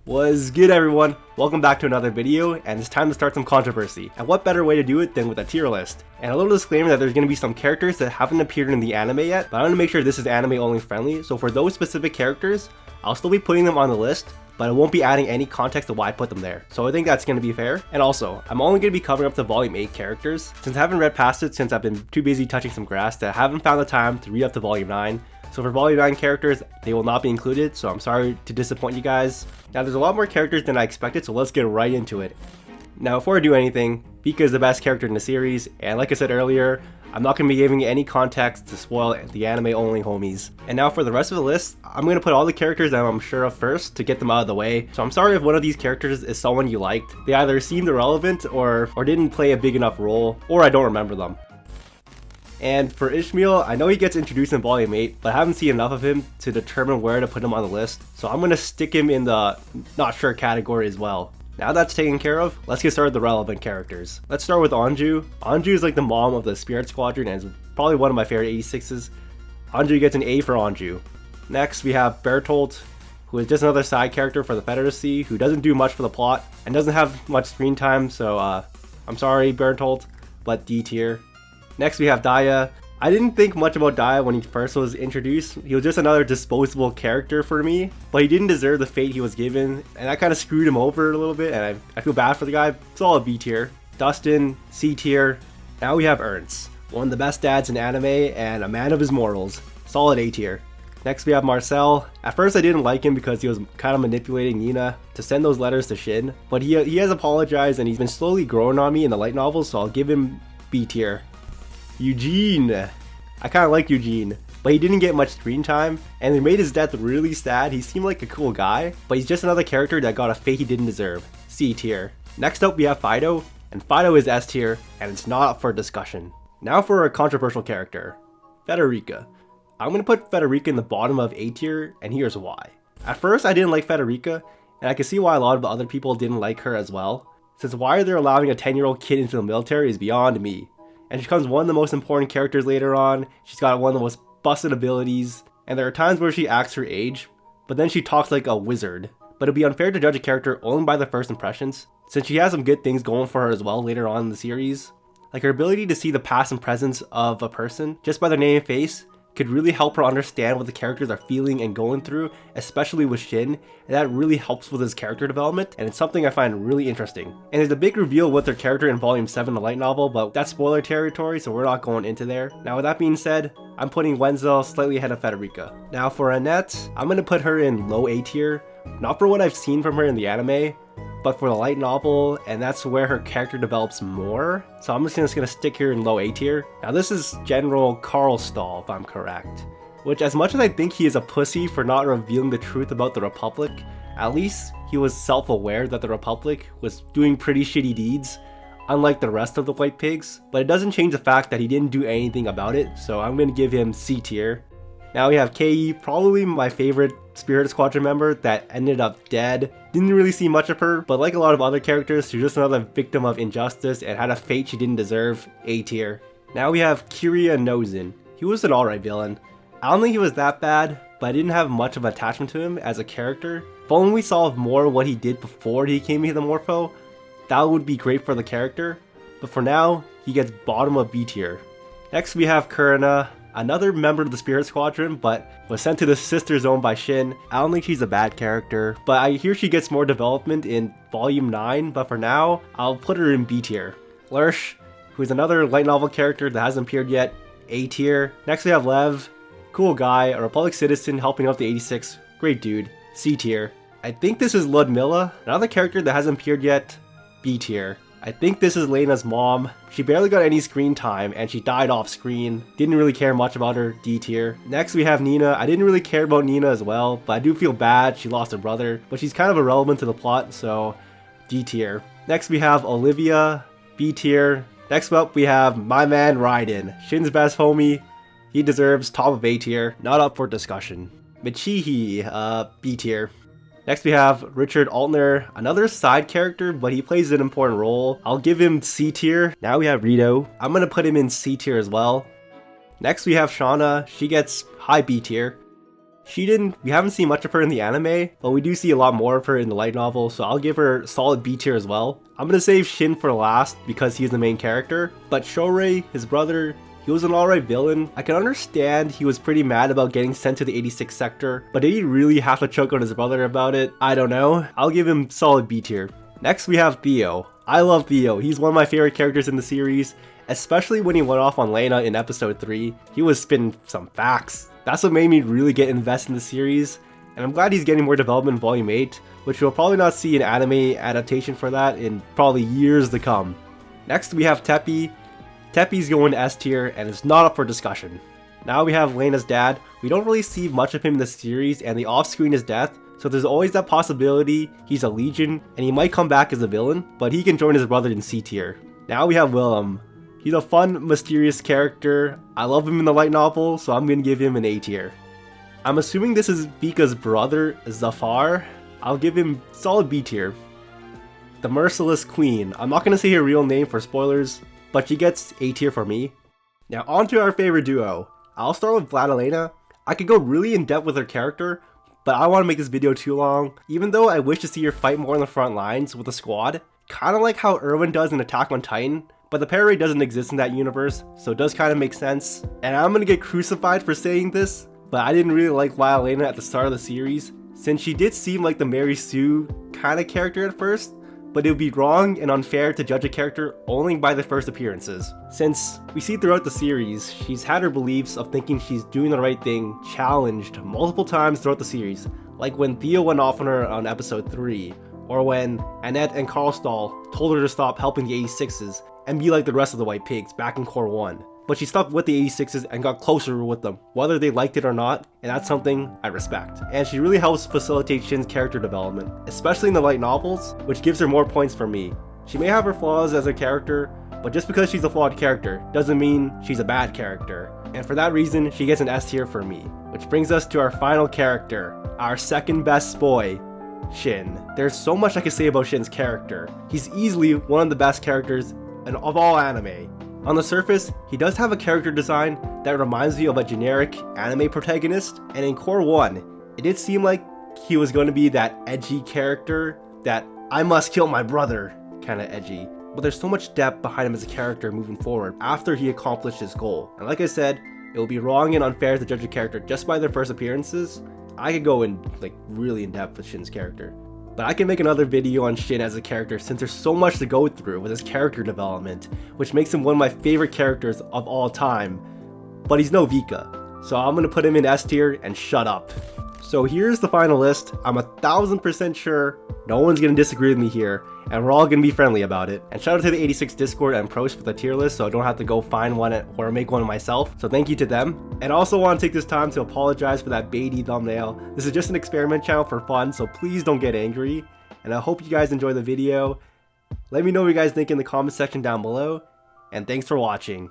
What's good, everyone? Welcome back to another video, and it's time to start some controversy. And what better way to do it than with a tier list? And a little disclaimer that there's going to be some characters that haven't appeared in the anime yet, but I want to make sure this is anime only friendly, so for those specific characters, I'll still be putting them on the list, but I won't be adding any context of why I put them there. So I think that's going to be fair. And also, I'm only going to be covering up to volume 8 characters, since I haven't read past it since I've been too busy touching some grass that I haven't found the time to read up to volume 9. So for volume 9 characters, they will not be included, so I'm sorry to disappoint you guys. Now there's a lot more characters than I expected, so let's get right into it. Now before I do anything, Vika is the best character in the series, and like I said earlier, I'm not going to be giving any context to spoil the anime only homies. And now for the rest of the list, I'm going to put all the characters that I'm sure of first to get them out of the way. So I'm sorry if one of these characters is someone you liked. They either seemed irrelevant or didn't play a big enough role, or I don't remember them. And for Ishmael, I know he gets introduced in volume 8, but I haven't seen enough of him to determine where to put him on the list. So I'm going to stick him in the not sure category as well. Now that's taken care of, let's get started with the relevant characters. Let's start with Anju. Anju is like the mom of the Spirit Squadron and is probably one of my favorite 86s. Anju gets an A for Anju. Next we have Bernholdt, who is just another side character for the Federacy, who doesn't do much for the plot and doesn't have much screen time, so I'm sorry Bernholdt, but D tier. Next we have Daiya. I didn't think much about Daiya when he first was introduced. He was just another disposable character for me, but he didn't deserve the fate he was given, and that kind of screwed him over a little bit, and I feel bad for the guy. It's all a B tier. Dustin, C tier. Now we have Ernst, one of the best dads in anime and a man of his morals. Solid A tier. Next we have Marcel. At first I didn't like him because he was kind of manipulating Nina to send those letters to Shin, but he has apologized and he's been slowly growing on me in the light novels, so I'll give him B tier. Eugene. I kind of like Eugene, but he didn't get much screen time, and they made his death really sad. He seemed like a cool guy, but he's just another character that got a fate he didn't deserve. C tier. Next up we have Fido, and Fido is S tier, and it's not up for discussion. Now for a controversial character, Frederica. I'm going to put Frederica in the bottom of A tier, and here's why. At first I didn't like Frederica, and I can see why a lot of other people didn't like her as well, since why they're allowing a 10-year-old kid into the military is beyond me. And she becomes one of the most important characters later on. She's got one of the most busted abilities, and there are times where she acts her age, but then she talks like a wizard. But it'd be unfair to judge a character only by the first impressions, since she has some good things going for her as well later on in the series. Like her ability to see the past and presence of a person just by their name and face could really help her understand what the characters are feeling and going through, especially with Shin, and that really helps with his character development, and it's something I find really interesting. And there's a big reveal with their character in volume 7, the light novel, but that's spoiler territory, so we're not going into there. Now with that being said, I'm putting Wenzel slightly ahead of Frederica. Now for Annette, I'm going to put her in low A tier, not for what I've seen from her in the anime, but for the light novel, and that's where her character develops more. So I'm just gonna stick here in low A tier. Now this is General Karlstahl, if I'm correct. Which, as much as I think he is a pussy for not revealing the truth about the Republic, at least he was self-aware that the Republic was doing pretty shitty deeds, unlike the rest of the White Pigs. But it doesn't change the fact that he didn't do anything about it, so I'm gonna give him C tier. Now we have Kaie, probably my favorite Spirit Squadron member that ended up dead. Didn't really see much of her, but like a lot of other characters, she's just another victim of injustice and had a fate she didn't deserve. A tier. Now we have Kiriya. He was an alright villain. I don't think he was that bad, but I didn't have much of an attachment to him as a character. If only we saw more of what he did before he came into the Morpho, that would be great for the character. But for now, he gets bottom of B tier. Next we have Kurena. Another member of the Spirit Squadron, but was sent to the Sister Zone by Shin. I don't think she's a bad character, but I hear she gets more development in Volume 9, but for now, I'll put her in B tier. Lerche, who is another light novel character that hasn't appeared yet, A tier. Next we have Lev, cool guy, a Republic citizen helping out the 86, great dude, C tier. I think this is Ludmila, another character that hasn't appeared yet, B tier. I think this is Lena's mom. She barely got any screen time and she died off screen. Didn't really care much about her, D tier. Next we have Nina. I didn't really care about Nina as well, but I do feel bad she lost her brother, but she's kind of irrelevant to the plot, so D tier. Next we have Olivia, B tier. Next up we have my man Raiden, Shin's best homie. He deserves top of A tier, not up for discussion. Michihi, B tier. Next we have Richard Altner, another side character, but he plays an important role. I'll give him C tier. Now we have Rito. I'm gonna put him in C tier as well. Next we have Shana. She gets high B tier. Shiden, we haven't seen much of her in the anime, but we do see a lot more of her in the light novel, so I'll give her solid B tier as well. I'm gonna save Shin for last because he's the main character, but Shourei, his brother, he was an alright villain. I can understand he was pretty mad about getting sent to the 86th sector, but did he really have to choke on his brother about it? I don't know. I'll give him solid B tier. Next we have Theo. I love Theo. He's one of my favorite characters in the series, especially when he went off on Lena in episode 3. He was spitting some facts. That's what made me really get invested in the series, and I'm glad he's getting more development in Volume 8, which we'll probably not see an anime adaptation for that in probably years to come. Next we have Teppy. Teppy's going to S tier and is not up for discussion. Now we have Lena's dad. We don't really see much of him in the series, and the off-screen is death, so there's always that possibility he's a Legion, and he might come back as a villain, but he can join his brother in C tier. Now we have Willem. He's a fun, mysterious character. I love him in the light novel, so I'm gonna give him an A tier. I'm assuming this is Vika's brother, Zafar. I'll give him solid B tier. The Merciless Queen. I'm not gonna say her real name for spoilers, but she gets A tier for me. Now on to our favorite duo. I'll start with Vladilena. I could go really in depth with her character, but I don't want to make this video too long. Even though I wish to see her fight more on the front lines with the squad, kinda like how Erwin does in Attack on Titan. But the parry doesn't exist in that universe, so it does kind of make sense. And I'm gonna get crucified for saying this, but I didn't really like Vladilena at the start of the series, since she did seem like the Mary Sue kind of character at first, but it would be wrong and unfair to judge a character only by the first appearances. Since we see throughout the series, she's had her beliefs of thinking she's doing the right thing challenged multiple times throughout the series, like when Theo went off on her on episode 3, or when Annette and Karlstahl told her to stop helping the 86s and be like the rest of the White Pigs back in Core 1. But she stuck with the 86s and got closer with them, whether they liked it or not, and that's something I respect. And she really helps facilitate Shin's character development, especially in the light novels, which gives her more points for me. She may have her flaws as a character, but just because she's a flawed character doesn't mean she's a bad character. And for that reason, she gets an S tier for me. Which brings us to our final character, our second best boy, Shin. There's so much I can say about Shin's character. He's easily one of the best characters of all anime. On the surface, he does have a character design that reminds me of a generic anime protagonist, and in Core 1, it did seem like he was going to be that edgy character, that I must kill my brother kind of edgy. But there's so much depth behind him as a character moving forward after he accomplished his goal. And like I said, it would be wrong and unfair to judge a character just by their first appearances. I could go in really in depth with Shin's character. But I can make another video on Shin as a character since there's so much to go through with his character development, which makes him one of my favorite characters of all time. But he's no Vika, so I'm gonna put him in S tier and shut up. So here's the final list. I'm 1000% sure no one's gonna disagree with me here, and we're all gonna be friendly about it. And shout out to the 86 Discord and Prost for the tier list, so I don't have to go find one or make one myself. So thank you to them. And I also want to take this time to apologize for that baity thumbnail. This is just an experiment channel for fun, so please don't get angry. And I hope you guys enjoy the video. Let me know what you guys think in the comment section down below, and thanks for watching.